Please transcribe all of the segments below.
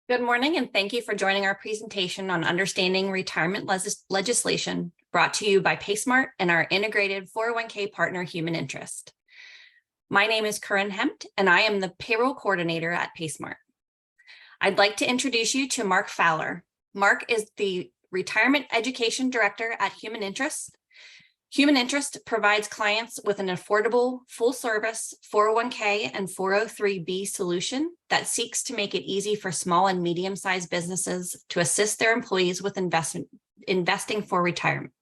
Good morning, and thank you for joining our presentation on understanding retirement legislation brought to you by PaySmart and our integrated 401k partner, Human Interest. My name is Corinne Hempt, and I am the payroll coordinator at PaySmart. I'd like to introduce you to Mark Fowler. Mark is the Retirement Education Director at Human Interest. Human Interest provides clients with an affordable, full-service 401k and 403b solution that seeks to make it easy for small and medium-sized businesses to assist their employees with investing for retirement.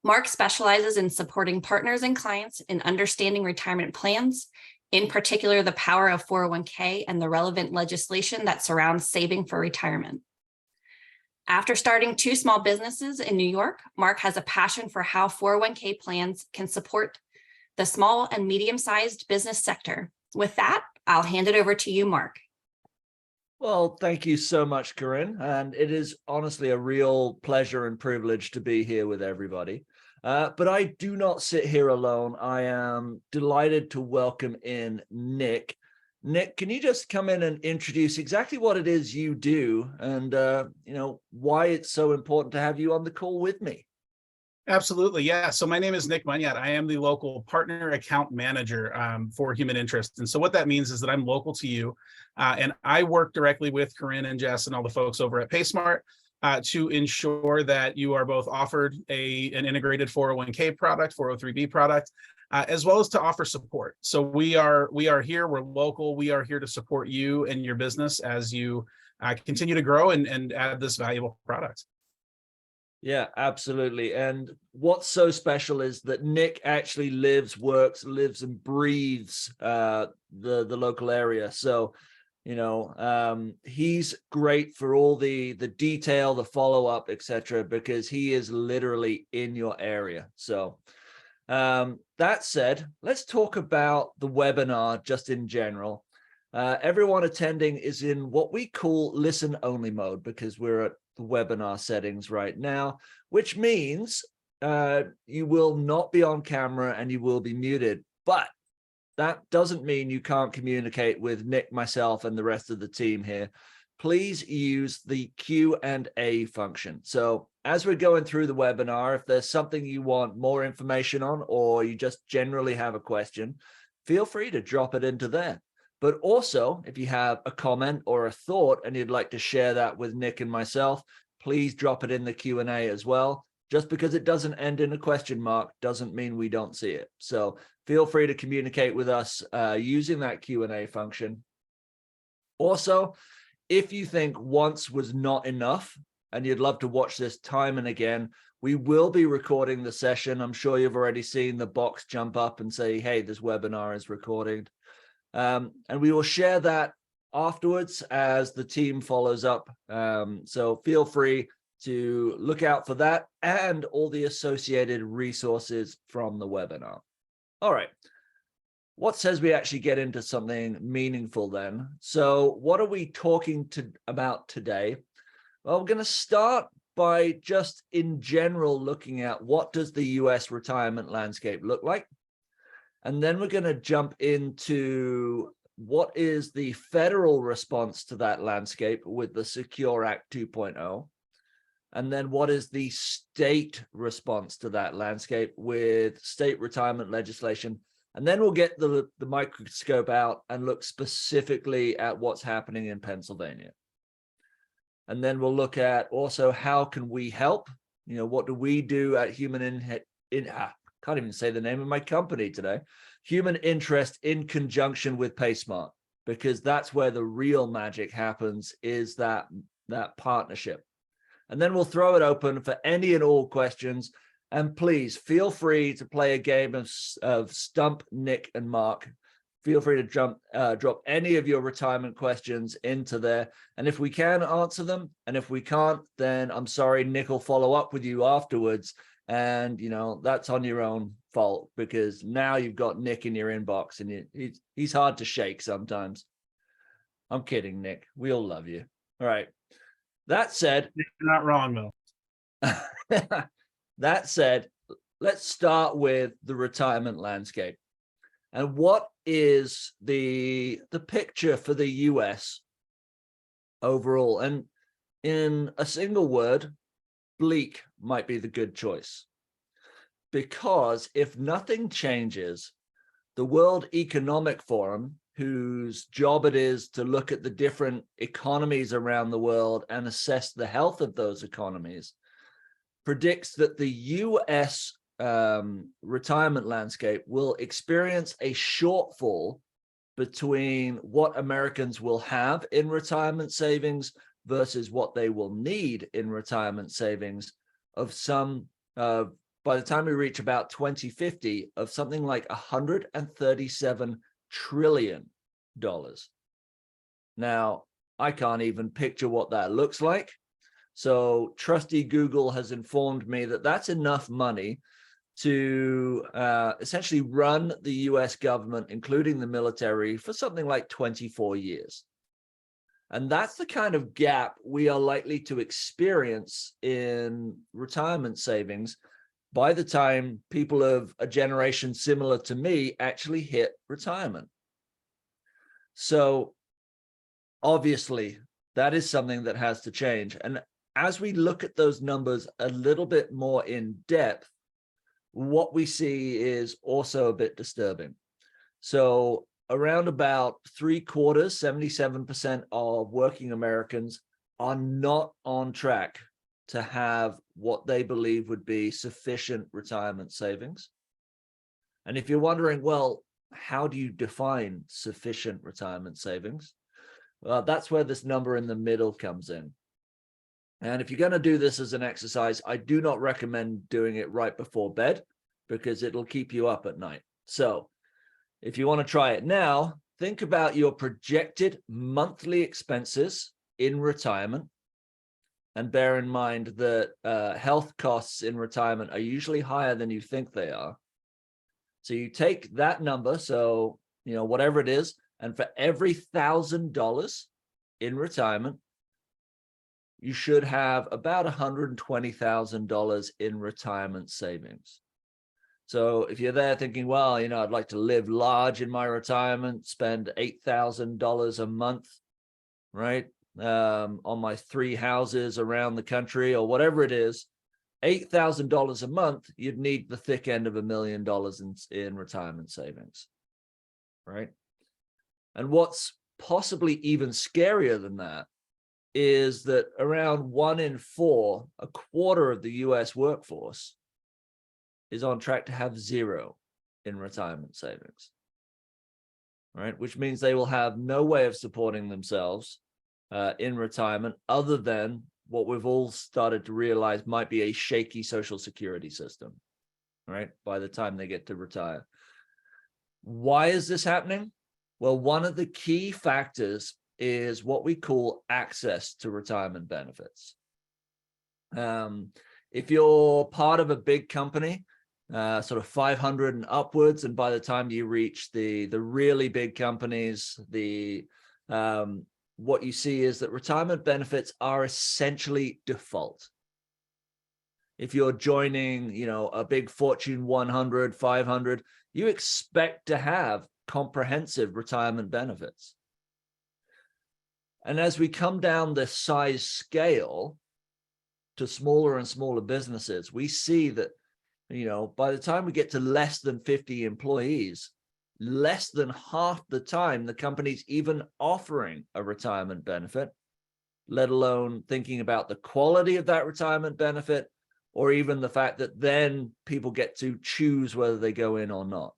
Mark specializes in supporting partners and clients in understanding retirement plans, in particular the power of 401k and the relevant legislation that surrounds saving for retirement. After starting two small businesses in New York, Mark has a passion for how 401k plans can support the small and medium-sized business sector. With that, I'll hand it over to you, Mark. Well, thank you so much, Corinne. And it is honestly a real pleasure and privilege to be here with everybody. But I do not sit here alone. I am delighted to welcome in Nick. Nick, can you just come in and introduce exactly what it is you do and, why it's so important to have you on the call with me? Absolutely. Yeah. So my name is Nick Munyat. I am the local partner account manager for Human Interest. And so what that means is that I'm local to you and I work directly with Corinne and Jess and all the folks over at PaySmart to ensure that you are both offered an integrated 401k product, 403b product, as well as to offer support. So we are here, we're local, we are here to support you and your business as you continue to grow and add this valuable product. Yeah, absolutely. And what's so special is that Nick actually lives, works, lives and breathes the local area. So, he's great for all the detail, the follow-up, etc., because he is literally in your area. So that said, let's talk about the webinar just in general. Everyone attending is in what we call listen only mode because we're at the webinar settings right now, which means you will not be on camera and you will be muted, but that doesn't mean you can't communicate with Nick, myself, and the rest of the team here. Please use the Q&A function. So as we're going through the webinar, if there's something you want more information on, or you just generally have a question, feel free to drop it into there. But also, if you have a comment or a thought and you'd like to share that with Nick and myself, please drop it in the Q&A as well. Just because it doesn't end in a question mark doesn't mean we don't see it. So feel free to communicate with us using that Q&A function. Also, if you think once was not enough and you'd love to watch this time and again, we will be recording the session. I'm sure you've already seen the box jump up and say, hey, this webinar is recorded. And we will share that afterwards as the team follows up. So feel free to look out for that and all the associated resources from the webinar. All right. What says we actually get into something meaningful then? So what are we talking about today? Well, we're going to start by just in general looking at what does the US retirement landscape look like? And then we're going to jump into what is the federal response to that landscape with the Secure Act 2.0. And then what is the state response to that landscape with state retirement legislation. And then we'll get the microscope out and look specifically at what's happening in Pennsylvania. And then we'll look at also how can we help? What do we do at can't even say the name of my company today, Human Interest in conjunction with PaySmart, because that's where the real magic happens, is that partnership. And then we'll throw it open for any and all questions. And please feel free to play a game of Stump Nick and Mark. Feel free to drop any of your retirement questions into there. And if we can answer them, and if we can't, then I'm sorry, Nick will follow up with you afterwards. And, that's on your own fault because now you've got Nick in your inbox and he's hard to shake sometimes. I'm kidding, Nick. We all love you. All right. That said, You're not wrong, though. That said, let's start with the retirement landscape. And what is the picture for the US overall. And in a single word, bleak might be the good choice. Because if nothing changes, the World Economic Forum, whose job it is to look at the different economies around the world and assess the health of those economies, predicts that the US retirement landscape will experience a shortfall between what Americans will have in retirement savings versus what they will need in retirement savings of some, by the time we reach about 2050, of something like $137 trillion. Now, I can't even picture what that looks like. So trusty Google has informed me that that's enough money to essentially run the US government, including the military, for something like 24 years. And that's the kind of gap we are likely to experience in retirement savings by the time people of a generation similar to me actually hit retirement. So obviously, that is something that has to change. And as we look at those numbers a little bit more in depth, what we see is also a bit disturbing. So around about 3/4, 77% of working Americans are not on track to have what they believe would be sufficient retirement savings. And if you're wondering, well, how do you define sufficient retirement savings? Well, that's where this number in the middle comes in. And if you're going to do this as an exercise, I do not recommend doing it right before bed because it'll keep you up at night. So if you want to try it now, think about your projected monthly expenses in retirement. And bear in mind that health costs in retirement are usually higher than you think they are. So you take that number, so, you know, whatever it is, and for every $1,000 in retirement, you should have about $120,000 in retirement savings. So if you're there thinking, well, you know, I'd like to live large in my retirement, spend $8,000 a month, right, on my 3 houses around the country or whatever it is, $8,000 a month, you'd need the thick end of $1 million in retirement savings, right? And what's possibly even scarier than that is that around 1 in 4, a quarter of the US workforce, is on track to have 0 in retirement savings, right? Which means they will have no way of supporting themselves in retirement other than what we've all started to realize might be a shaky social security system, right? By the time they get to retire. Why is this happening? Well, one of the key factors is what we call access to retirement benefits. If you're part of a big company, sort of 500 and upwards, and by the time you reach the really big companies, what you see is that retirement benefits are essentially default. If you're joining, you know, a big Fortune 100, 500, you expect to have comprehensive retirement benefits. And as we come down the size scale to smaller and smaller businesses, we see that, you know, by the time we get to less than 50 employees, less than half the time the company's even offering a retirement benefit, let alone thinking about the quality of that retirement benefit, or even the fact that then people get to choose whether they go in or not.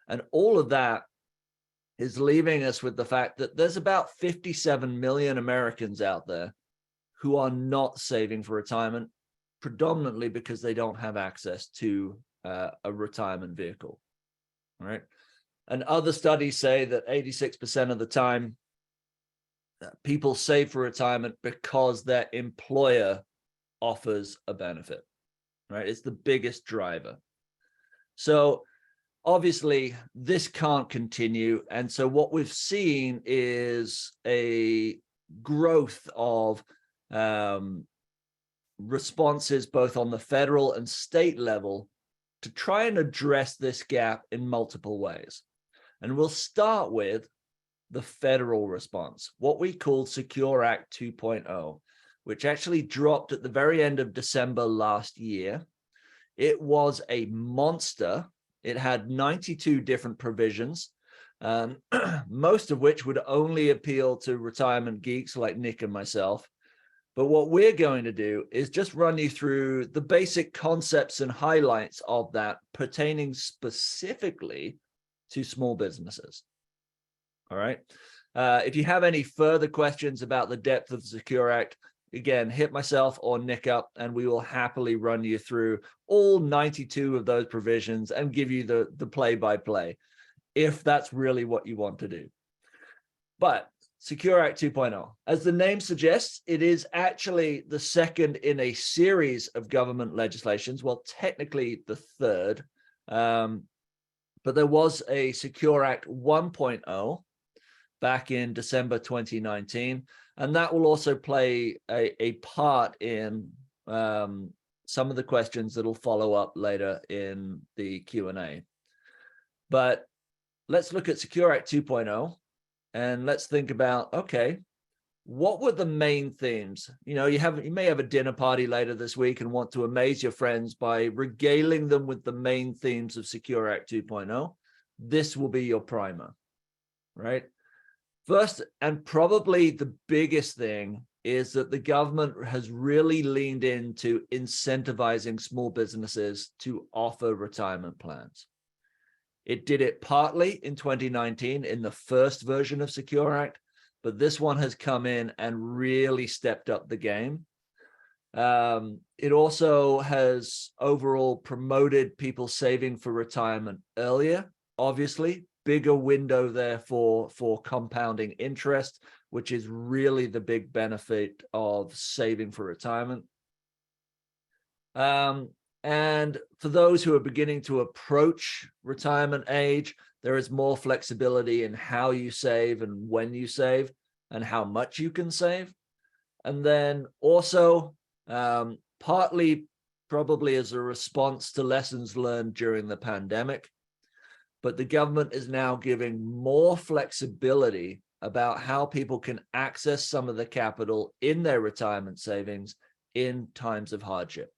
And all of that is leaving us with the fact that there's about 57 million Americans out there who are not saving for retirement, predominantly because they don't have access to a retirement vehicle, right? And other studies say that 86% of the time, people save for retirement because their employer offers a benefit, right? It's the biggest driver. So obviously, this can't continue. And so what we've seen is a growth of responses both on the federal and state level to try and address this gap in multiple ways. And we'll start with the federal response, what we call Secure Act 2.0, which actually dropped at the very end of December last year. It was a monster. It had 92 different provisions, most of which would only appeal to retirement geeks like Nick and myself. But what we're going to do is just run you through the basic concepts and highlights of that pertaining specifically to small businesses. All right. If you have any further questions about the depth of the Secure Act, again, hit myself or Nick up, and we will happily run you through all 92 of those provisions and give you the play-by-play, if that's really what you want to do. But Secure Act 2.0, as the name suggests, it is actually the second in a series of government legislations. Well, technically the third, but there was a Secure Act 1.0 back in December 2019, and that will also play a part in some of the questions that will follow up later in the Q&A. But let's look at Secure Act 2.0. And let's think about, okay, what were the main themes? You know, you may have a dinner party later this week and want to amaze your friends by regaling them with the main themes of Secure Act 2.0. This will be your primer, right? First, and probably the biggest thing, is that the government has really leaned into incentivizing small businesses to offer retirement plans. It did it partly in 2019 in the first version of Secure Act, but this one has come in and really stepped up the game. It also has overall promoted people saving for retirement earlier, obviously, bigger window there for compounding interest, which is really the big benefit of saving for retirement. And for those who are beginning to approach retirement age, there is more flexibility in how you save and when you save and how much you can save. And then also, partly probably as a response to lessons learned during the pandemic, but the government is now giving more flexibility about how people can access some of the capital in their retirement savings in times of hardship.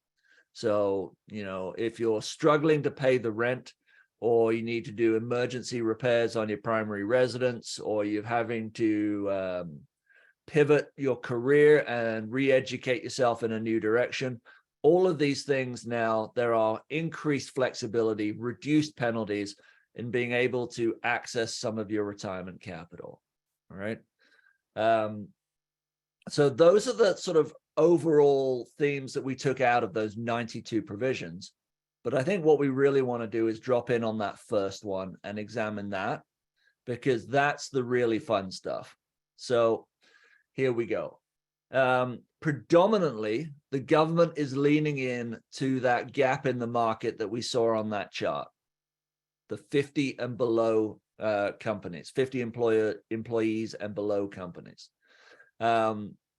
So, you know, if you're struggling to pay the rent, or you need to do emergency repairs on your primary residence, or you're having to pivot your career and re-educate yourself in a new direction, all of these things now, there are increased flexibility, reduced penalties in being able to access some of your retirement capital. All right. So those are the sort of overall themes that we took out of those 92 provisions. But I think what we really want to do is drop in on that first one and examine that, because that's the really fun stuff. So here we go. Predominantly, the government is leaning in to that gap in the market that we saw on that chart, the 50 and below companies, 50 employees and below companies.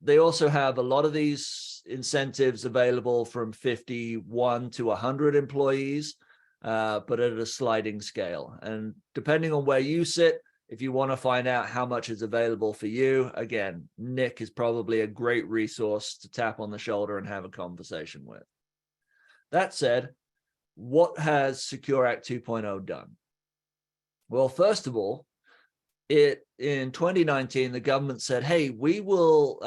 They also have a lot of these incentives available from 51 to 100 employees, but at a sliding scale. And depending on where you sit, if you want to find out how much is available for you, again, Nick is probably a great resource to tap on the shoulder and have a conversation with. That said, what has Secure Act 2.0 done? Well, first of all, in 2019, the government said, hey, we will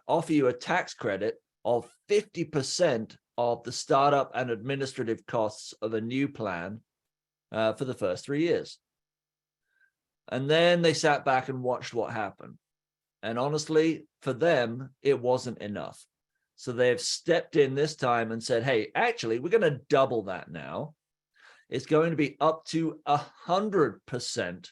offer you a tax credit of 50% of the startup and administrative costs of a new plan for the first 3 years. And then they sat back and watched what happened. And honestly, for them, it wasn't enough. So they've stepped in this time and said, hey, actually, we're going to double that now. It's going to be up to 100%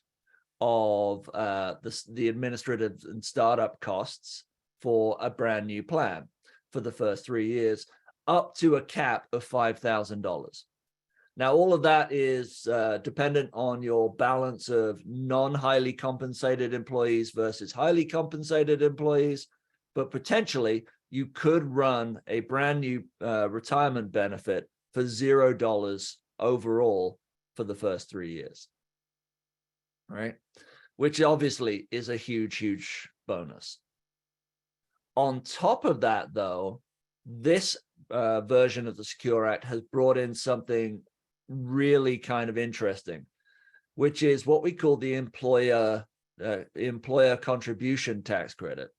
of the administrative and startup costs for a brand new plan for the first 3 years, up to a cap of $5,000. Now, all of that is dependent on your balance of non-highly compensated employees versus highly compensated employees, but potentially you could run a brand new retirement benefit for $0 overall for the first 3 years. Right. which obviously is a huge, huge bonus. On top of that, though, this version of the Secure Act has brought in something really kind of interesting, which is what we call the employer contribution tax credit,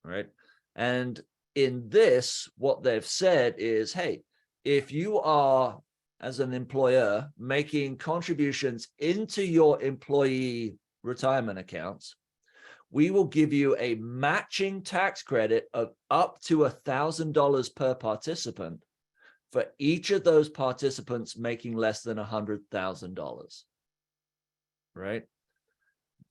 right? And in this, what they've said is, hey, if you are, as an employer, making contributions into your employee retirement accounts, we will give you a matching tax credit of up to $1,000 per participant for each of those participants making less than $100,000, right?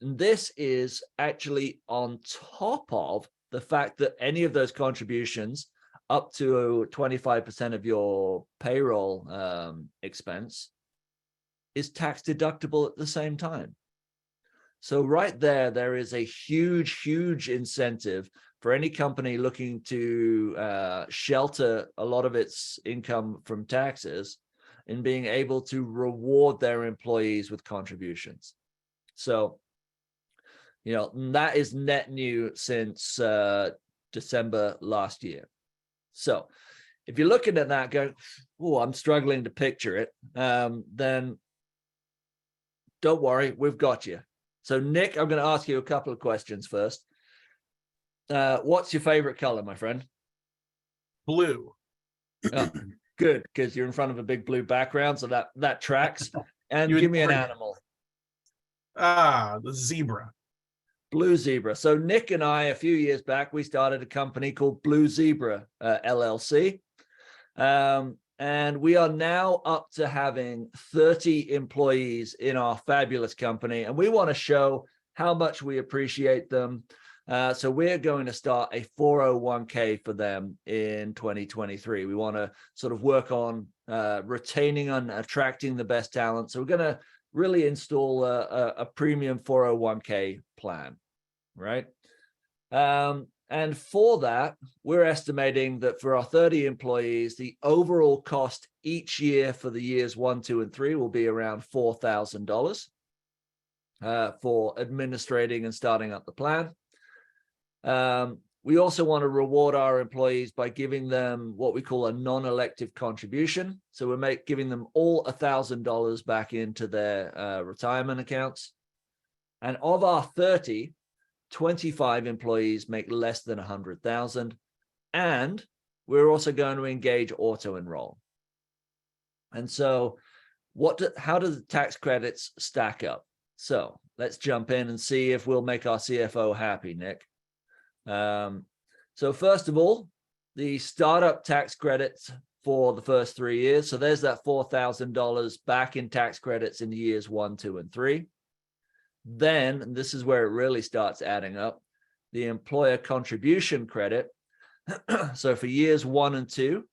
And this is actually on top of the fact that any of those contributions up to 25% of your payroll expense is tax deductible at the same time. So right there is a huge, huge incentive for any company looking to shelter a lot of its income from taxes in being able to reward their employees with contributions. So, you know, that is net new since December last year. So if you're looking at that going, oh, I'm struggling to picture it, then don't worry, we've got you. So Nick, I'm going to ask you a couple of questions first. What's your favorite color, my friend? Blue. Oh, good, because you're in front of a big blue background, so that tracks. And You give me an would- animal. The zebra. Blue Zebra. So Nick and I, a few years back, we started a company called Blue Zebra LLC. And we are now up to having 30 employees in our fabulous company. And we want to show how much we appreciate them. So we're going to start a 401k for them in 2023. We want to sort of work on retaining and attracting the best talent. So we're going to really install a premium 401k plan, right? And for that, we're estimating that for our 30 employees, the overall cost each year for the years 1, 2, and 3 will be around $4,000 for administrating and starting up the plan. We also want to reward our employees by giving them what we call a non-elective contribution. So we're giving them all $1,000 back into their retirement accounts. And of our 30, 25 employees make less than 100,000. And we're also going to engage auto enroll. And so how do the tax credits stack up? So let's jump in and see if we'll make our CFO happy, Nick. So first of all, the startup tax credits for the first 3 years. So there's that $4,000 back in tax credits in years 1, 2, and 3. Then, and this is where it really starts adding up, the employer contribution credit. So for years 1 and 2,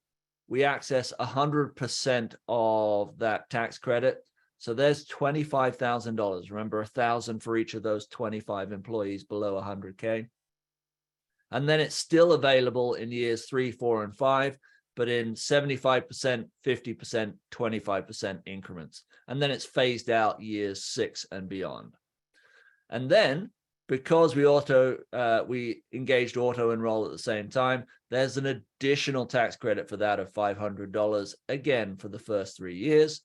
we access 100% of that tax credit. So there's $25,000. Remember, $1,000 for each of those 25 employees below 100K. And then it's still available in years 3, 4, and 5, but in 75%, 50%, 25% increments. And then it's phased out years 6 and beyond. And then, because we engaged auto enroll at the same time, there's an additional tax credit for that of $500, again, for the first 3 years.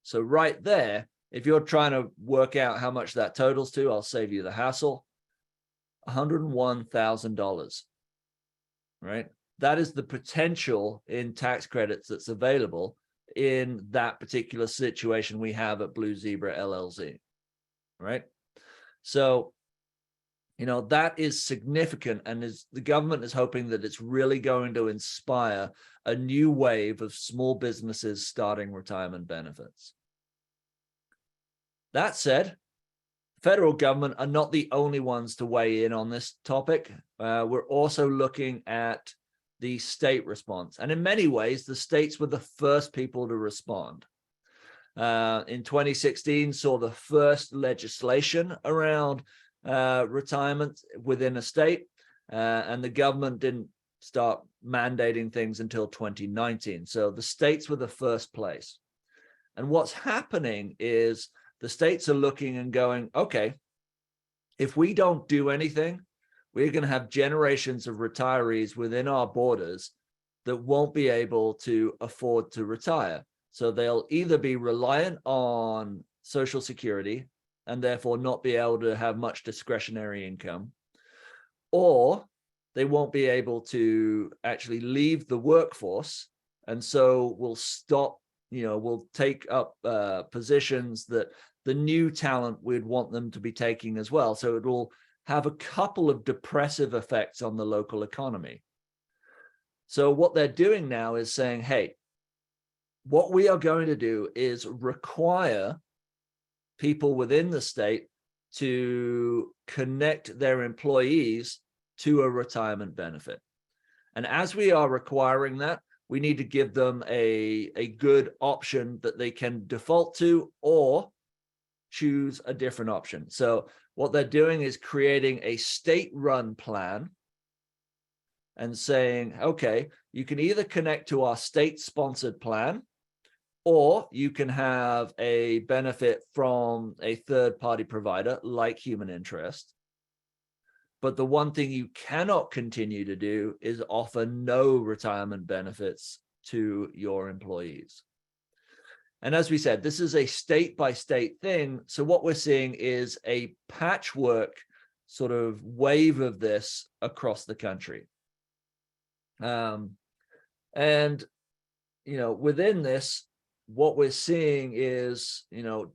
So right there, if you're trying to work out how much that totals to, I'll save you the hassle. $101,000, right? That is the potential in tax credits that's available in that particular situation we have at Blue Zebra LLC, right? So, you know, that is significant, and the government is hoping that it's really going to inspire a new wave of small businesses starting retirement benefits. That said, federal government are not the only ones to weigh in on this topic. We're also looking at the state response. And in many ways, the states were the first people to respond. In 2016, saw the first legislation around retirement within a state, and the government didn't start mandating things until 2019. So the states were the first place. And what's happening is the states are looking and going, okay, if we don't do anything, we're going to have generations of retirees within our borders that won't be able to afford to retire. So they'll either be reliant on Social Security and therefore not be able to have much discretionary income, or they won't be able to actually leave the workforce. And so we'll stop, we'll take up positions that the new talent we'd want them to be taking as well. So it will have a couple of depressive effects on the local economy. So what they're doing now is saying, hey, what we are going to do is require people within the state to connect their employees to a retirement benefit. And as we are requiring that, we need to give them a good option that they can default to or choose a different option. So what they're doing is creating a state-run plan and saying, okay, you can either connect to our state-sponsored plan, or you can have a benefit from a third-party provider like Human Interest. But the one thing you cannot continue to do is offer no retirement benefits to your employees. And as we said, this is a state-by-state thing. So what we're seeing is a patchwork sort of wave of this across the country. And, within this, what we're seeing is,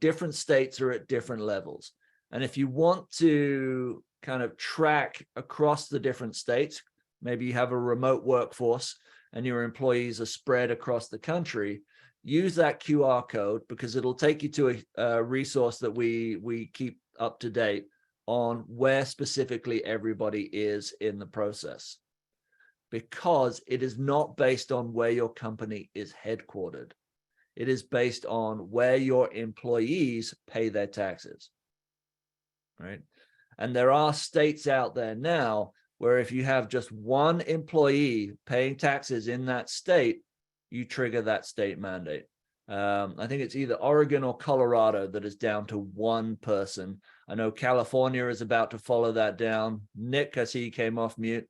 different states are at different levels. And if you want to kind of track across the different states, maybe you have a remote workforce and your employees are spread across the country, use that QR code because it'll take you to a resource that we keep up to date on where specifically everybody is in the process. Because it is not based on where your company is headquartered. It is based on where your employees pay their taxes, right? And there are states out there now where if you have just one employee paying taxes in that state, you trigger that state mandate. I think it's either Oregon or Colorado that is down to one person. I know California is about to follow that down. Nick, I see you came off mute.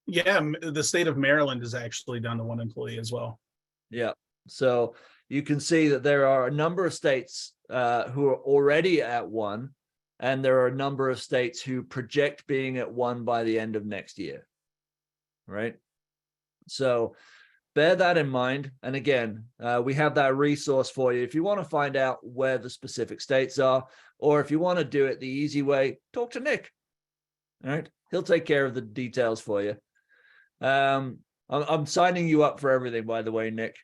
Yeah, the state of Maryland is actually down to one employee as well. Yeah. So you can see that there are a number of states who are already at one, and there are a number of states who project being at one by the end of next year. Right. So bear that in mind. And again, we have that resource for you. If you want to find out where the specific states are, or if you want to do it the easy way, talk to Nick. All right. He'll take care of the details for you. I'm signing you up for everything, by the way, Nick.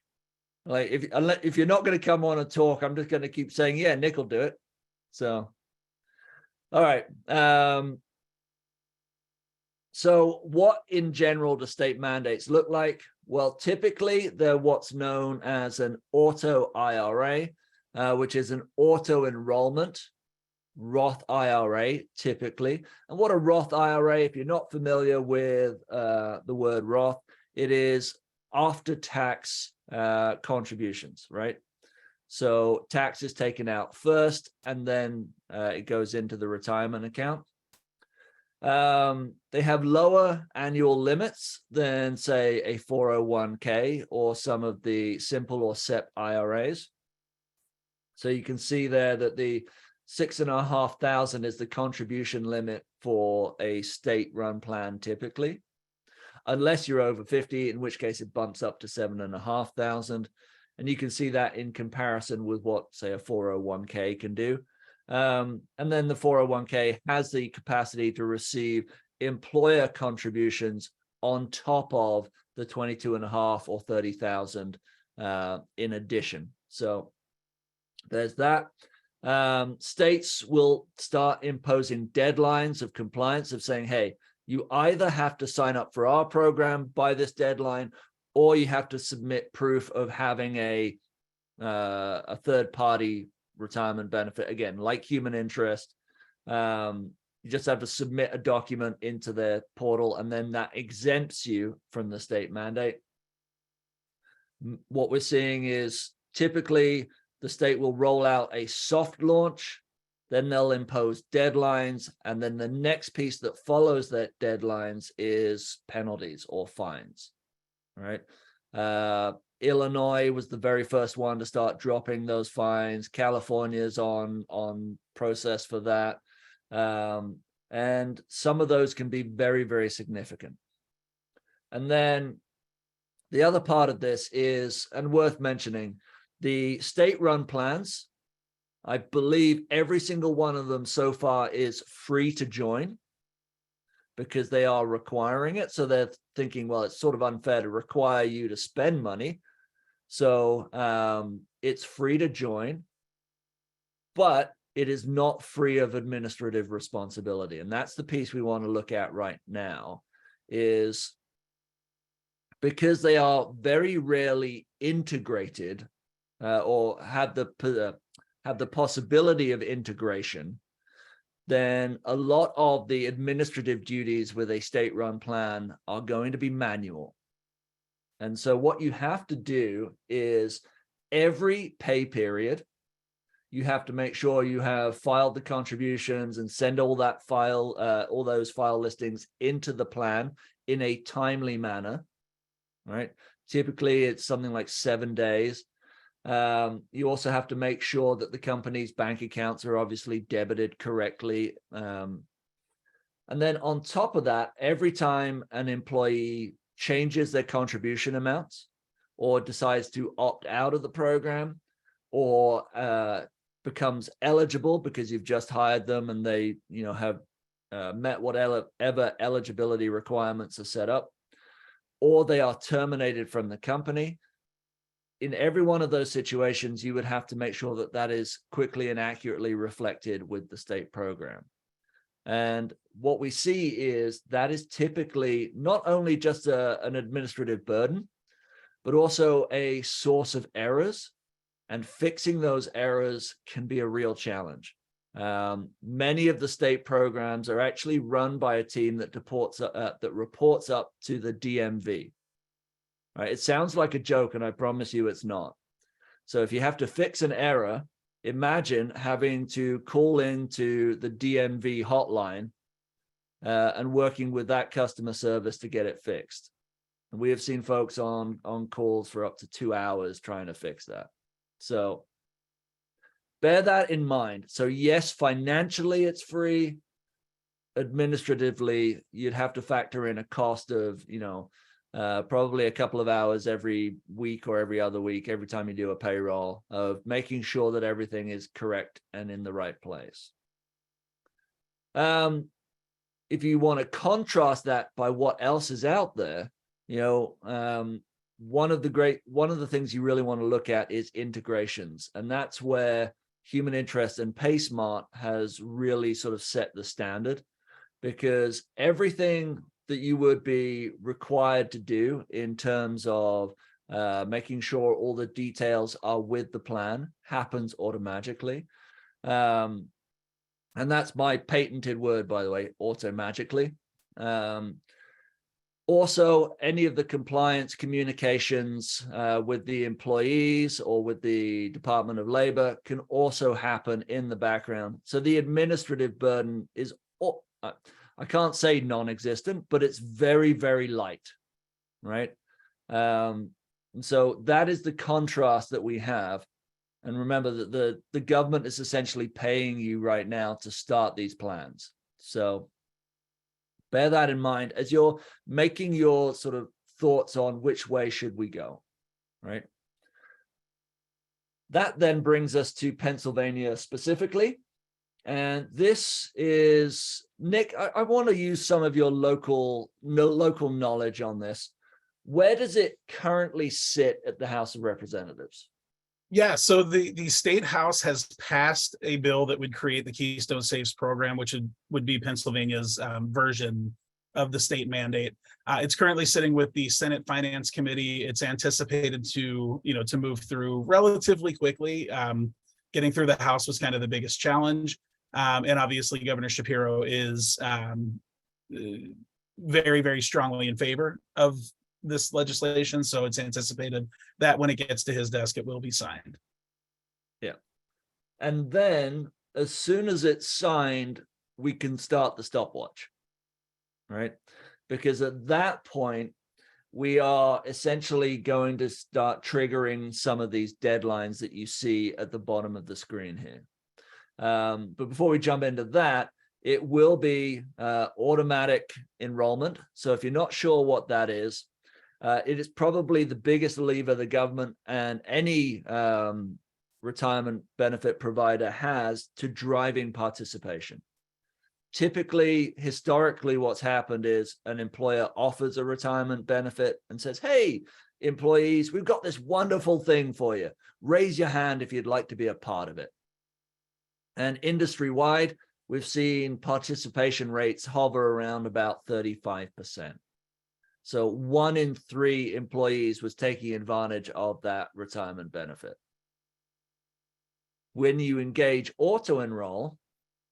Like if you're not going to come on and talk, I'm just going to keep saying, yeah, Nick will do it. So, all right. So what in general do state mandates look like? Well, typically they're what's known as an auto IRA, which is an auto enrollment Roth IRA typically. And what a Roth IRA, if you're not familiar with the word Roth, it is after tax contributions, right? So tax is taken out first and then it goes into the retirement account. They have lower annual limits than, say, a 401k or some of the simple or SEP IRAs. So you can see there that the 6,500 is the contribution limit for a state-run plan typically, unless you're over 50, in which case it bumps up to 7,500. And you can see that in comparison with what, say, a 401k can do. And then the 401k has the capacity to receive employer contributions on top of the 22,500 or 30,000 in addition. So there's that. States will start imposing deadlines of compliance of saying, hey, you either have to sign up for our program by this deadline, or you have to submit proof of having a third-party retirement benefit, again, like Human Interest. You just have to submit a document into their portal, and then that exempts you from the state mandate. What we're seeing is typically the state will roll out a soft launch Then they'll impose deadlines. And then the next piece that follows that deadlines is penalties or fines, right? Illinois was the very first one to start dropping those fines. California's on process for that. And some of those can be very, very significant. And then the other part of this is, and worth mentioning, the state-run plans. I believe every single one of them so far is free to join because they are requiring it. So they're thinking, well, it's sort of unfair to require you to spend money. So it's free to join, but it is not free of administrative responsibility. And that's the piece we want to look at right now, is because they are very rarely integrated or have the possibility of integration, then a lot of the administrative duties with a state-run plan are going to be manual. And so what you have to do is every pay period, you have to make sure you have filed the contributions and send all those file listings into the plan in a timely manner, right? Typically, it's something like 7 days. You also have to make sure that the company's bank accounts are obviously debited correctly. And then on top of that, every time an employee changes their contribution amounts or decides to opt out of the program or becomes eligible because you've just hired them and they have met whatever eligibility requirements are set up, or they are terminated from the company. In every one of those situations, you would have to make sure that that is quickly and accurately reflected with the state program. And what we see is that is typically not only just an administrative burden, but also a source of errors. And fixing those errors can be a real challenge. Many of the state programs are actually run by a team that reports up to the DMV. Right? It sounds like a joke, and I promise you it's not. So if you have to fix an error, imagine having to call into the DMV hotline and working with that customer service to get it fixed. And we have seen folks on calls for up to 2 hours trying to fix that. So bear that in mind. So yes, financially it's free. Administratively, you'd have to factor in a cost of, probably a couple of hours every week or every other week, every time you do a payroll, of making sure that everything is correct and in the right place. If you want to contrast that by what else is out there, one of the things you really want to look at is integrations. And that's where Human Interest and PaySmart has really sort of set the standard, because everything that you would be required to do in terms of making sure all the details are with the plan happens automatically. And that's my patented word, by the way, automagically. Also, any of the compliance communications with the employees or with the Department of Labor can also happen in the background. So the administrative burden is, I can't say non-existent, but it's very, very light, right? And so that is the contrast that we have. And remember that the government is essentially paying you right now to start these plans. So bear that in mind as you're making your sort of thoughts on which way should we go, right? That then brings us to Pennsylvania specifically. And this is, Nick, I want to use some of your local knowledge on this. Where does it currently sit at the House of Representatives? Yeah, so the state house has passed a bill that would create the Keystone Safes program, which would be Pennsylvania's version of the state mandate. It's currently sitting with the Senate Finance Committee. It's anticipated to move through relatively quickly. Getting through the House was kind of the biggest challenge. And obviously Governor Shapiro is very, very strongly in favor of this legislation. So it's anticipated that when it gets to his desk, it will be signed. Yeah. And then as soon as it's signed, we can start the stopwatch, right? Because at that point, we are essentially going to start triggering some of these deadlines that you see at the bottom of the screen here. But before we jump into that, it will be automatic enrollment. So if you're not sure what that is, it is probably the biggest lever the government and any retirement benefit provider has to driving participation. Typically, historically, what's happened is an employer offers a retirement benefit and says, hey, employees, we've got this wonderful thing for you. Raise your hand if you'd like to be a part of it. And industry-wide, we've seen participation rates hover around about 35%. So 1 in 3 employees was taking advantage of that retirement benefit. When you engage auto-enroll,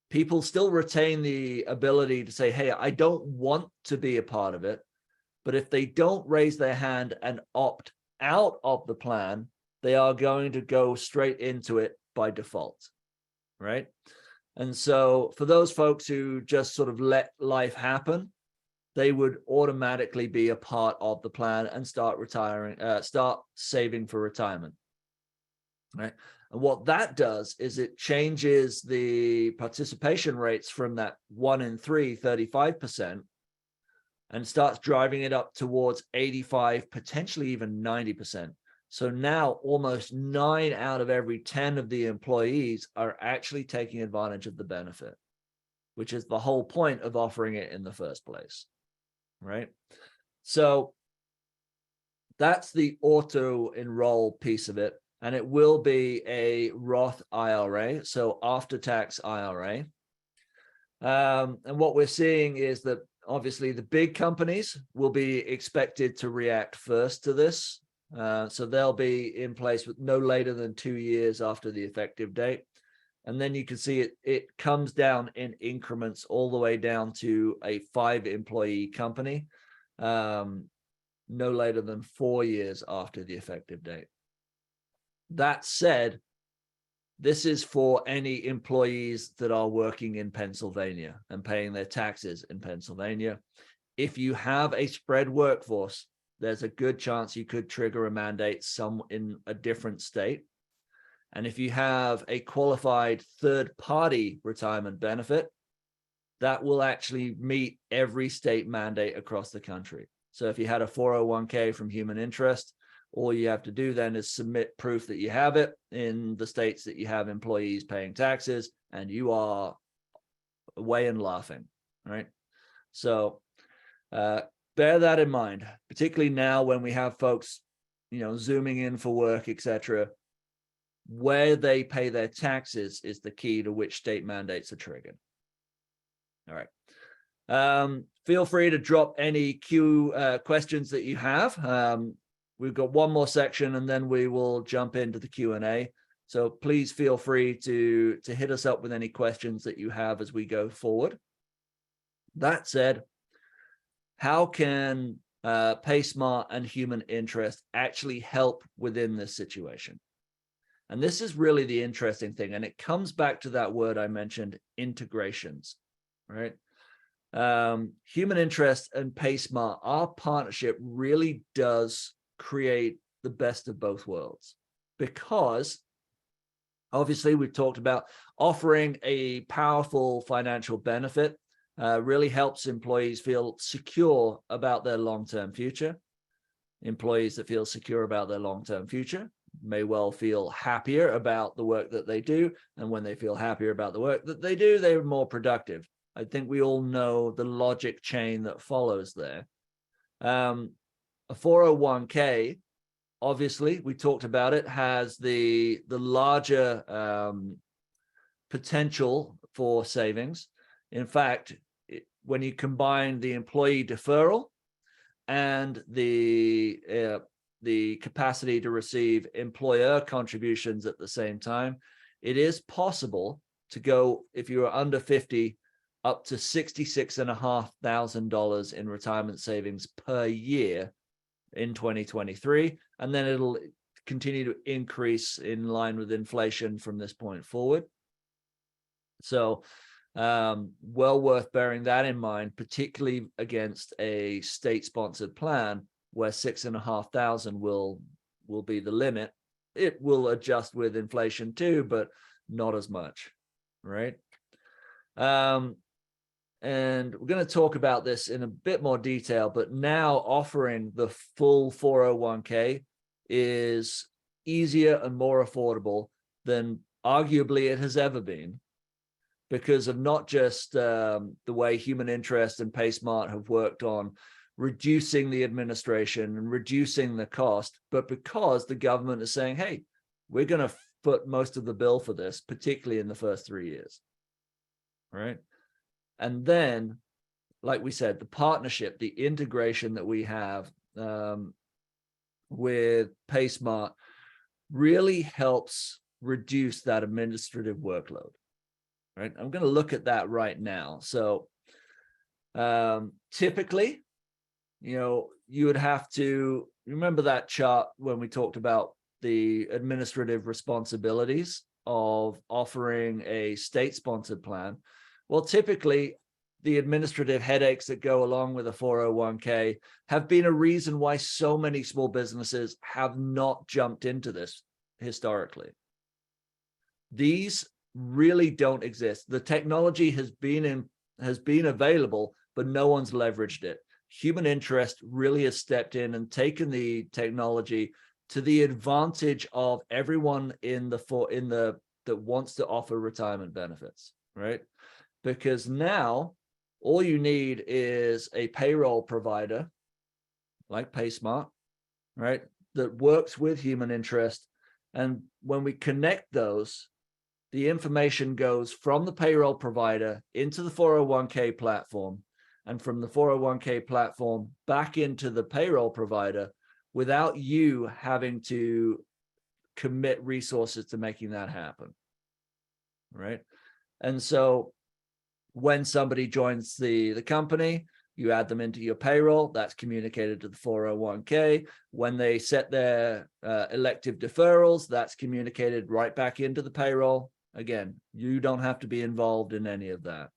people still retain the ability to say, hey, I don't want to be a part of it. But if they don't raise their hand and opt out of the plan, they are going to go straight into it by default, right? And so for those folks who just sort of let life happen, they would automatically be a part of the plan and start saving for retirement, right? And what that does is it changes the participation rates from that 1 in 3, 35%, and starts driving it up towards 85, potentially even 90%. So now almost 9 out of every 10 of the employees are actually taking advantage of the benefit, which is the whole point of offering it in the first place, right? So that's the auto enroll piece of it. And it will be a Roth IRA, so after-tax IRA. And what we're seeing is that obviously the big companies will be expected to react first to this. So they'll be in place with no later than 2 years after the effective date. And then you can see it comes down in increments all the way down to a 5-employee company, no later than 4 years after the effective date. That said, this is for any employees that are working in Pennsylvania and paying their taxes in Pennsylvania. If you have a spread workforce, there's a good chance you could trigger a mandate in a different state. And if you have a qualified third-party retirement benefit, that will actually meet every state mandate across the country. So if you had a 401k from Human Interest, all you have to do then is submit proof that you have it in the states that you have employees paying taxes, and you are away and laughing, right? So bear that in mind, particularly now when we have folks, zooming in for work, etc. Where they pay their taxes is the key to which state mandates are triggered. All right. Feel free to drop any questions that you have. We've got one more section and then we will jump into the Q&A. So please feel free to hit us up with any questions that you have as we go forward. That said, how can PaySmart and Human Interest actually help within this situation? And this is really the interesting thing. And it comes back to that word I mentioned, integrations, right? Human Interest and PaySmart, our partnership really does create the best of both worlds, because obviously we've talked about offering a powerful financial benefit really helps employees feel secure about their long-term future. Employees that feel secure about their long-term future may well feel happier about the work that they do. And when they feel happier about the work that they do, they're more productive. I think we all know the logic chain that follows there. A 401k, obviously, we talked about it, has the larger potential for savings. In fact, when you combine the employee deferral and the capacity to receive employer contributions at the same time, it is possible to go, if you are under 50, up to $66,500 in retirement savings per year in 2023. And then it'll continue to increase in line with inflation from this point forward. So well worth bearing that in mind, particularly against a state-sponsored plan where 6,500 will be the limit. It will adjust with inflation too, but not as much, right? And we're going to talk about this in a bit more detail, but now offering the full 401k is easier and more affordable than arguably it has ever been, because of not just the way Human Interest and PaySmart have worked on reducing the administration and reducing the cost, but because the government is saying, hey, we're going to foot most of the bill for this, particularly in the first 3 years, right? And then, like we said, the partnership, the integration that we have with PaySmart really helps reduce that administrative workload, right? I'm going to look at that right now. So typically, you would have to remember that chart when we talked about the administrative responsibilities of offering a state-sponsored plan. Well, typically, the administrative headaches that go along with a 401k have been a reason why so many small businesses have not jumped into this historically. These really don't exist. The technology has been available, but no one's leveraged it. Human Interest really has stepped in and taken the technology to the advantage of everyone that wants to offer retirement benefits, right? Because now all you need is a payroll provider like PaySmart, right, that works with Human Interest. And when we connect those, the information goes from the payroll provider into the 401k platform, and from the 401k platform back into the payroll provider without you having to commit resources to making that happen, right? And so when somebody joins the company, you add them into your payroll, that's communicated to the 401k. When they set their elective deferrals, that's communicated right back into the payroll. Again, you don't have to be involved in any of that.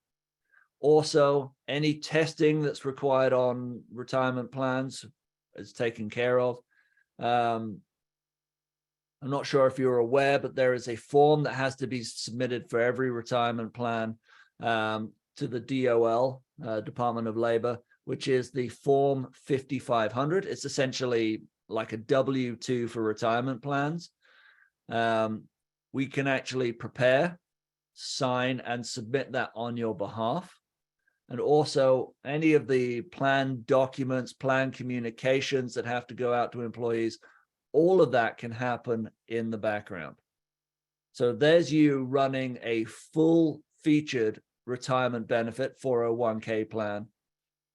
Also, any testing that's required on retirement plans is taken care of. I'm not sure if you're aware, but there is a form that has to be submitted for every retirement plan to the DOL, Department of Labor, which is the Form 5500. It's essentially like a W-2 for retirement plans. We can actually prepare, sign, and submit that on your behalf. And also any of the plan documents, plan communications that have to go out to employees, all of that can happen in the background. So there's you running a full featured retirement benefit 401k plan,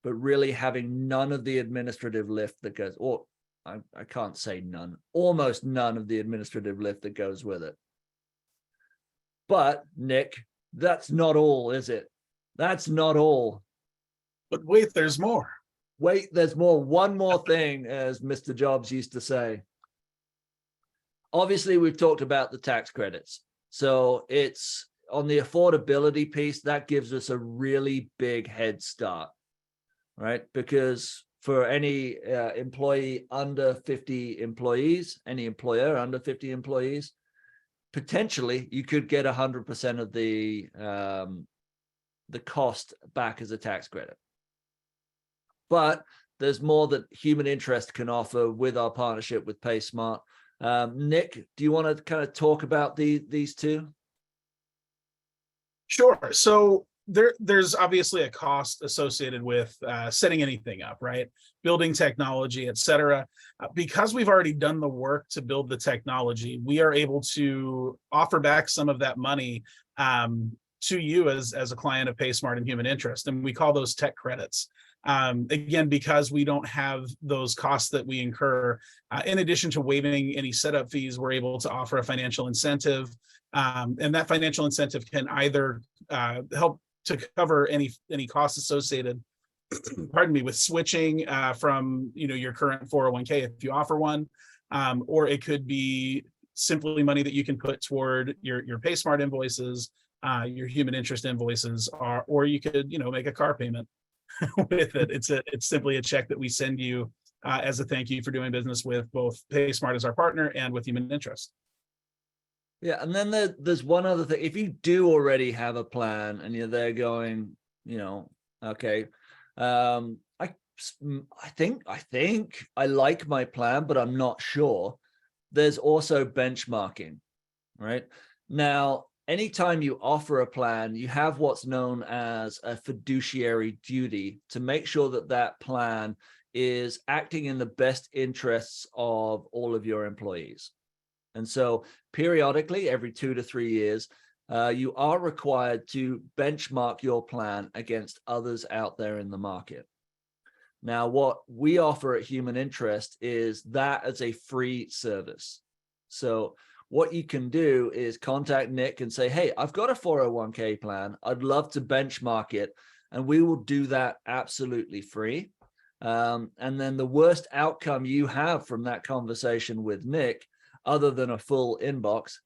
but really having none of the administrative lift that goes, or I can't say none, almost none of the administrative lift that goes with it. But Nick, that's not all, is it? That's not all. But wait, there's more. Wait, there's more. One more thing, as Mr. Jobs used to say. Obviously, we've talked about the tax credits. So it's on the affordability piece, that gives us a really big head start, right? Because for any employee under 50 employees, any employer under 50 employees, potentially you could get 100% of the cost back as a tax credit. But there's more that Human Interest can offer with our partnership with PaySmart. Nick, do you want to kind of talk about these two? Sure. So there's obviously a cost associated with setting anything up, right? Building technology, et cetera. Because we've already done the work to build the technology, we are able to offer back some of that money to you as a client of PaySmart and Human Interest. And we call those tech credits. Again, because we don't have those costs that we incur, in addition to waiving any setup fees, we're able to offer a financial incentive. And that financial incentive can either help to cover any costs associated, pardon me, with switching from your current 401k if you offer one, or it could be simply money that you can put toward your PaySmart invoices, your human interest invoices are, or you could, make a car payment with it. It's simply a check that we send you as a thank you for doing business with both PaySmart as our partner and with Human Interest. Yeah, and then there's one other thing. If you do already have a plan and you're there going, okay, I think I like my plan, but I'm not sure. There's also benchmarking, right? Now, anytime you offer a plan, you have what's known as a fiduciary duty to make sure that that plan is acting in the best interests of all of your employees. And so periodically, every 2 to 3 years, you are required to benchmark your plan against others out there in the market. Now, what we offer at Human Interest is that as a free service. So what you can do is contact Nick and say, hey, I've got a 401k plan. I'd love to benchmark it. And we will do that absolutely free. And then the worst outcome you have from that conversation with Nick, other than a full inbox,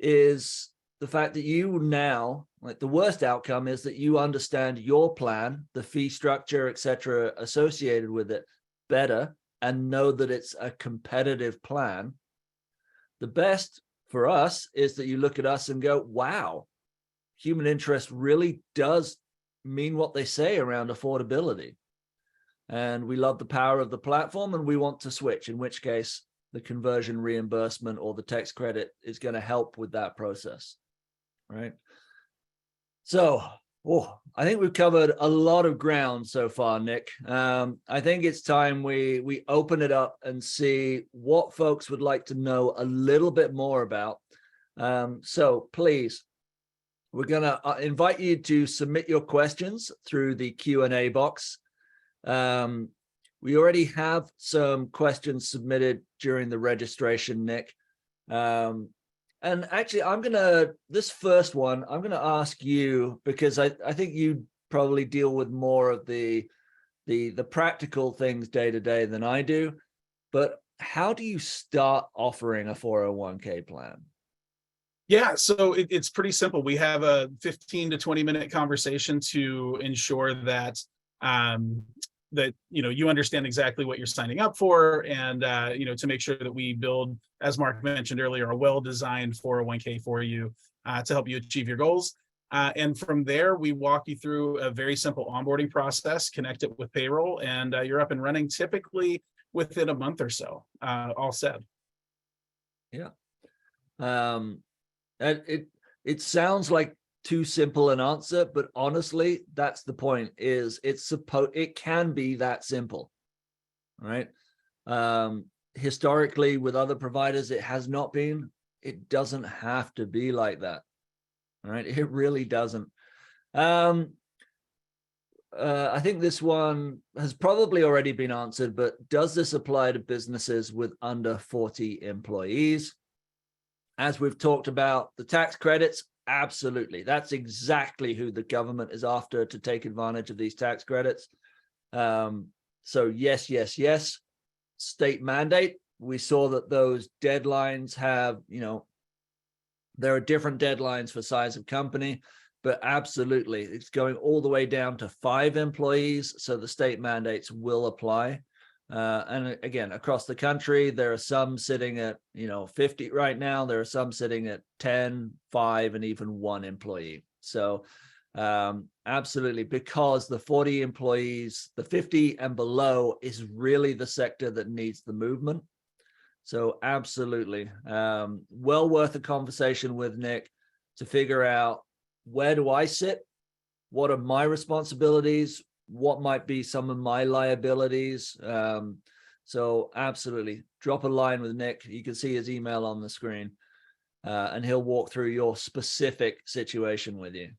is the fact that you now, like the worst outcome is that you understand your plan, the fee structure, et cetera, associated with it better, and know that it's a competitive plan. The best for us is that you look at us and go, wow, Human Interest really does mean what they say around affordability. And we love the power of the platform and we want to switch, in which case the conversion reimbursement or the tax credit is going to help with that process, right? So, I think we've covered a lot of ground so far, Nick. I think it's time we open it up and see what folks would like to know a little bit more about. So please, we're going to invite you to submit your questions through the Q&A box. We already have some questions submitted during the registration, Nick. And actually, this first one, I'm going to ask you, because I think you probably deal with more of the practical things day to day than I do. But how do you start offering a 401k plan? Yeah, so it's pretty simple. We have a 15 to 20-minute conversation to ensure that you understand exactly what you're signing up for, and to make sure that we build, as Mark mentioned earlier, a well-designed 401k for you to help you achieve your goals. And from there, we walk you through a very simple onboarding process, connect it with payroll, and you're up and running typically within a month or so, all said. Yeah. It sounds like too simple an answer, but honestly, that's the point. It can be that simple, right? Historically, with other providers, it has not been. It doesn't have to be like that, right? It really doesn't. I think this one has probably already been answered, but does this apply to businesses with under 40 employees? As we've talked about, the tax credits, absolutely. That's exactly who the government is after to take advantage of these tax credits. So yes. State mandate. We saw that those deadlines have, there are different deadlines for size of company, but absolutely, it's going all the way down to 5 employees. So the state mandates will apply. And again, across the country, there are some sitting at, 50 right now. There are some sitting at 10, 5, and even 1 employee. So absolutely, because the 40 employees, the 50 and below is really the sector that needs the movement. So absolutely, well worth a conversation with Nick to figure out, where do I sit? What are my responsibilities? What might be some of my liabilities? So absolutely, drop a line with Nick. You can see his email on the screen, and he'll walk through your specific situation with you.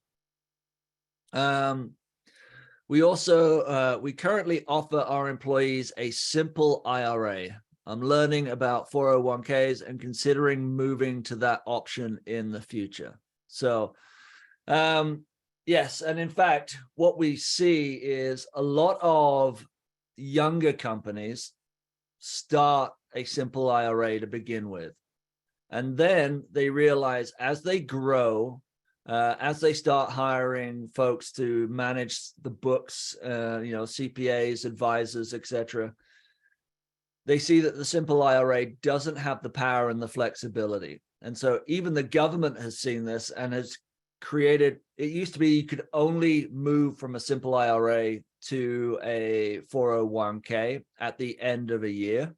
We currently offer our employees a simple IRA. I'm learning about 401ks and considering moving to that option in the future. So, yes, and in fact, what we see is a lot of younger companies start a simple IRA to begin with. And then they realize as they grow, As they start hiring folks to manage the books, CPAs, advisors, etc., they see that the simple IRA doesn't have the power and the flexibility. And so even the government has seen this and has created, it used to be you could only move from a simple IRA to a 401k at the end of a year.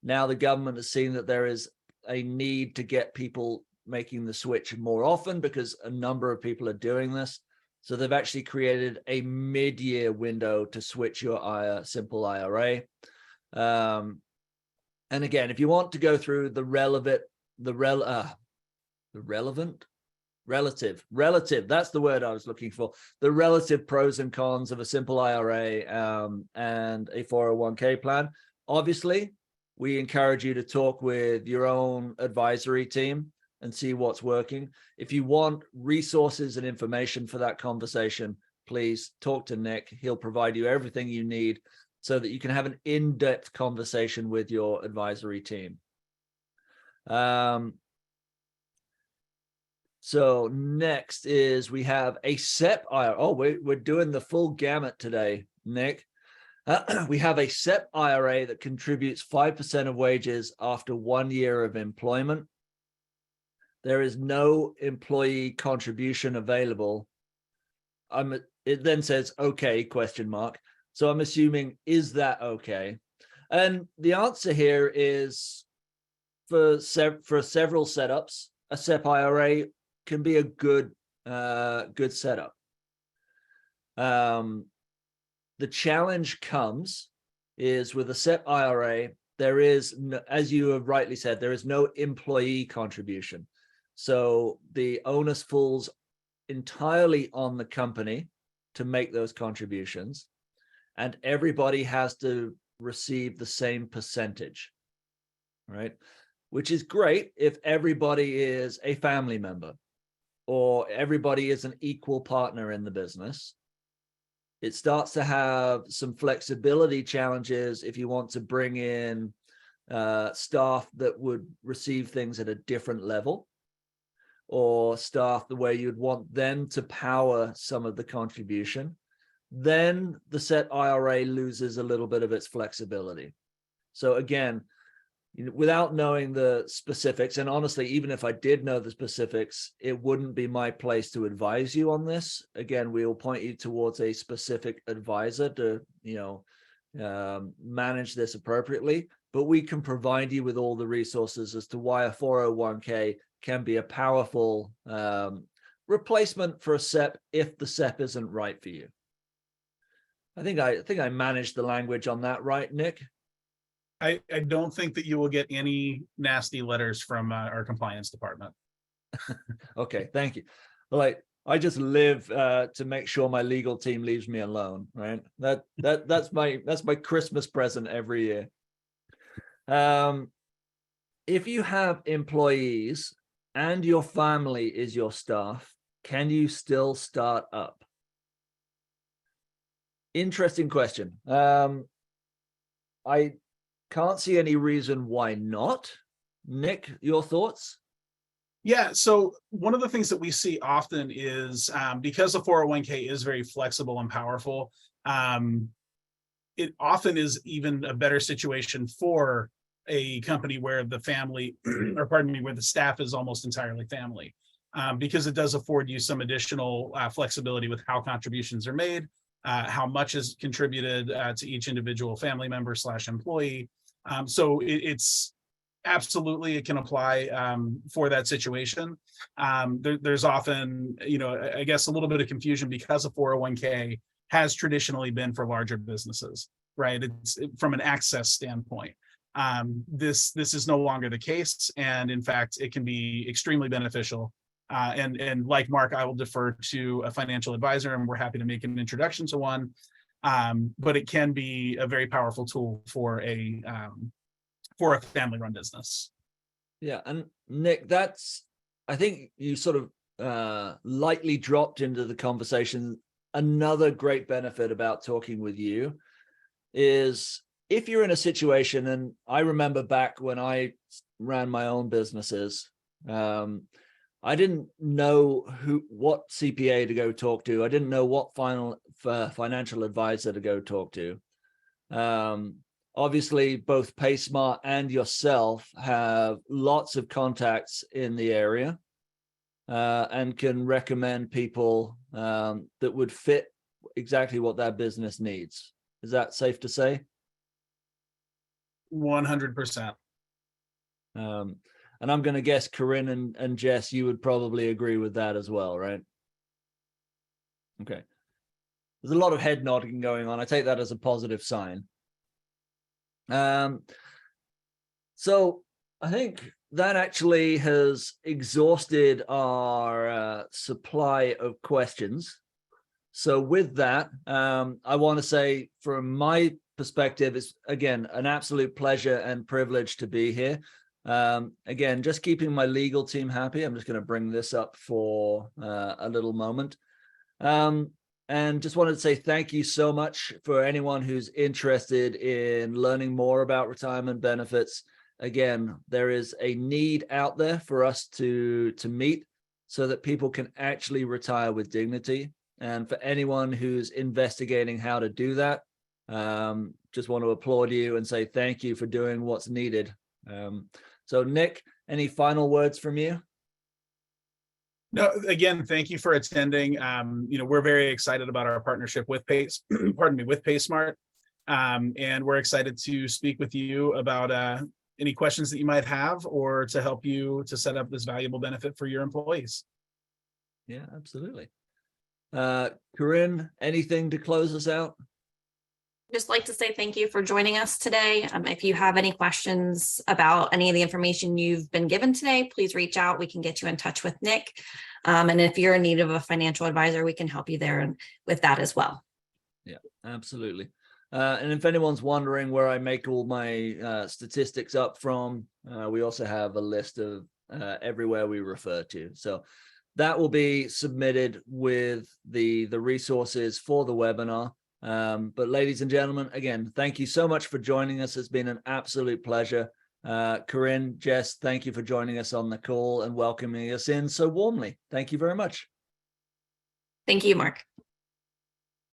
Now the government has seen that there is a need to get people making the switch more often because a number of people are doing this. So they've actually created a mid-year window to switch your simple IRA. And again, if you want to go through relative, that's the word I was looking for, the relative pros and cons of a simple IRA and a 401k plan. Obviously, we encourage you to talk with your own advisory team and see what's working. If you want resources and information for that conversation, please talk to Nick. He'll provide you everything you need so that you can have an in-depth conversation with your advisory team. So next is we have a SEP IRA. Oh, we're doing the full gamut today, Nick. We have a SEP IRA that contributes 5% of wages after 1 year of employment. There is no employee contribution available. It then says, okay, question mark. So I'm assuming, is that okay? And the answer here is for several setups, a SEP IRA can be a good setup. The challenge comes is with a SEP IRA, there is, as you have rightly said, there is no employee contribution. So the onus falls entirely on the company to make those contributions, and everybody has to receive the same percentage, right? Which is great if everybody is a family member or everybody is an equal partner in the business. It starts to have some flexibility challenges if you want to bring in staff that would receive things at a different level, or staff the way you'd want them to power some of the contribution. Then the SEP IRA loses a little bit of its flexibility. So again, without knowing the specifics, and honestly, even if I did know the specifics, it wouldn't be my place to advise you on this. Again, we will point you towards a specific advisor to, manage this appropriately, but we can provide you with all the resources as to why a 401k can be a powerful replacement for a SEP if the SEP isn't right for you. I think I managed the language on that, right, Nick? I don't think that you will get any nasty letters from our compliance department. Okay, thank you. Like, I just live to make sure my legal team leaves me alone, right? That's my Christmas present every year. If you have employees and your family is your staff, can you still start up? Interesting question. I can't see any reason why not. Nick, your thoughts? Yeah, so one of the things that we see often is because the 401k is very flexible and powerful, it often is even a better situation for a company where the family, or pardon me, where the staff is almost entirely family, because it does afford you some additional flexibility with how contributions are made, how much is contributed to each individual family member / employee. So it's absolutely, it can apply for that situation. There's often, I guess a little bit of confusion because a 401k has traditionally been for larger businesses, right? It's from an access standpoint. This is no longer the case, and in fact, it can be extremely beneficial. And like Mark, I will defer to a financial advisor, and we're happy to make an introduction to one. But it can be a very powerful tool for a family-run business. Yeah, and Nick, I think you sort of lightly dropped into the conversation. Another great benefit about talking with you is if you're in a situation, and I remember back when I ran my own businesses, I didn't know what CPA to go talk to. I didn't know what financial advisor to go talk to. Obviously, both PaySmart and yourself have lots of contacts in the area and can recommend people that would fit exactly what that business needs. Is that safe to say? 100%. And I'm going to guess Corinne and Jess, you would probably agree with that as well, right? Okay. There's a lot of head nodding going on. I take that as a positive sign. So I think that actually has exhausted our supply of questions. So with that, I want to say from my perspective, it's again an absolute pleasure and privilege to be here. Again, just keeping my legal team happy. I'm just going to bring this up for a little moment. And just wanted to say thank you so much for anyone who's interested in learning more about retirement benefits. Again, there is a need out there for us to meet so that people can actually retire with dignity. And for anyone who's investigating how to do that, just want to applaud you and say thank you for doing what's needed. So Nick, any final words from you? No, again, thank you for attending. We're very excited about our partnership with with PaySmart. And we're excited to speak with you about any questions that you might have or to help you to set up this valuable benefit for your employees. Yeah, absolutely. Corinne, anything to close us out? Just like to say thank you for joining us today. If you have any questions about any of the information you've been given today, please reach out. We can get you in touch with Nick. And if you're in need of a financial advisor, we can help you there and with that as well. Yeah, absolutely. And if anyone's wondering where I make all my statistics up from, we also have a list of everywhere we refer to. So that will be submitted with the resources for the webinar. But ladies and gentlemen, again, thank you so much for joining us. It's been an absolute pleasure. Corinne, Jess, thank you for joining us on the call and welcoming us in so warmly. Thank you very much. Thank you, Mark.